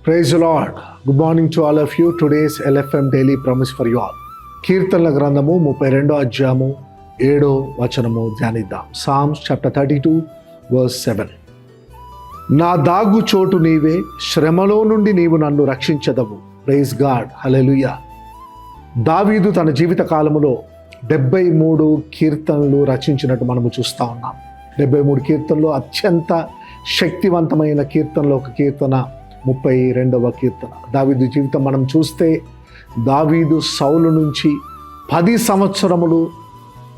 Praise the Lord. Good morning to all of you. Today's LFM Daily Promise for you all. కీర్తనల గ్రంథము 32వ అధ్యాయము 7వ వచనము ధ్యానిద్దాం. Psalms chapter 32 verse 7. నా దాగు చోటు నీవే, శ్రమలో నుండి నీవు నన్ను రక్షించదవు. ప్రైజ్ గాడ్, హల్లెలూయా. దావీదు తన జీవిత కాలములో 73 కీర్తనలు రచించినట్టు మనము చూస్తూ ఉన్నాం. 73 కీర్తనలు అత్యంత శక్తివంతమైన కీర్తనలో ఒక కీర్తన 32వ కీర్తన. దావీదు జీవితం మనం చూస్తే దావీదు సౌలు నుంచి 10 సంవత్సరములు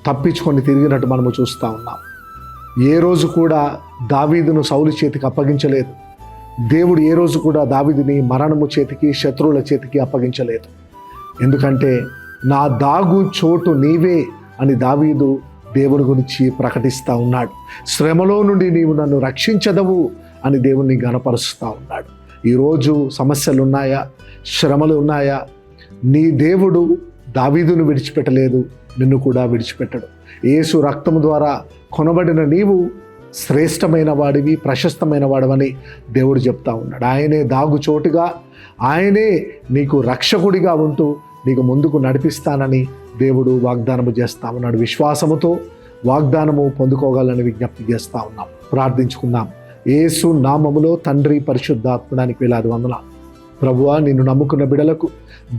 తప్పించుకొని తిరిగినట్టు మనము చూస్తూ ఉన్నాం. ఏ రోజు కూడా దావీదును సౌలు చేతికి అప్పగించలేదు. దేవుడు ఏ రోజు కూడా దావీదుని మరణము చేతికి, శత్రువుల చేతికి అప్పగించలేదు. ఎందుకంటే నా దాగు చోటు నీవే అని దావీదు దేవుని గురించి ప్రకటిస్తూ ఉన్నాడు. శ్రమలో నుండి నీవు నన్ను రక్షించదవు అని దేవుణ్ణి గణపరుస్తూ ఉన్నాడు. ఈరోజు సమస్యలు ఉన్నాయా, శ్రమలు ఉన్నాయా? నీ దేవుడు దావీదును విడిచిపెట్టలేదు, నిన్ను కూడా విడిచిపెట్టడు. యేసు రక్తము ద్వారా కొనబడిన నీవు శ్రేష్టమైన వాడివి, ప్రశస్తమైన వాడవని దేవుడు చెప్తా ఉన్నాడు. ఆయనే దాగు చోటుగా, ఆయనే నీకు రక్షకుడిగా ఉంటూ నీకు ముందుకు నడిపిస్తానని దేవుడు వాగ్దానము చేస్తా ఉన్నాడు. విశ్వాసముతో వాగ్దానము పొందుకోగలని విజ్ఞప్తి చేస్తూ ఉన్నాం. ప్రార్థించుకుందాం. యేసు నామములో తండ్రి, పరిశుద్ధాత్మడానికి వేలాది వందనాలు. ప్రభువా, నిన్ను నమ్ముకున్న బిడలకు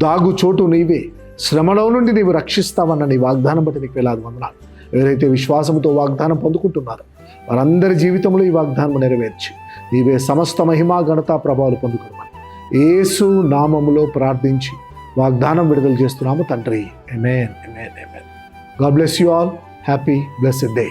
దాగు చోటు నీవే, శ్రమలో నుండి నీవు రక్షిస్తావన్న నీ వాగ్దానం బట్టి నీకు వేలాది వందనాలు. ఎవరైతే విశ్వాసంతో వాగ్దానం పొందుకుంటున్నారో వారందరి జీవితంలో ఈ వాగ్దానం నెరవేర్చి నీవే సమస్త మహిమా ఘనత ప్రభావాలు పొందుకోమని యేసు నామములో ప్రార్థించి వాగ్దానం విడుదల చేస్తున్నాము తండ్రి. Amen, amen, amen. God bless you all. Happy blessed day.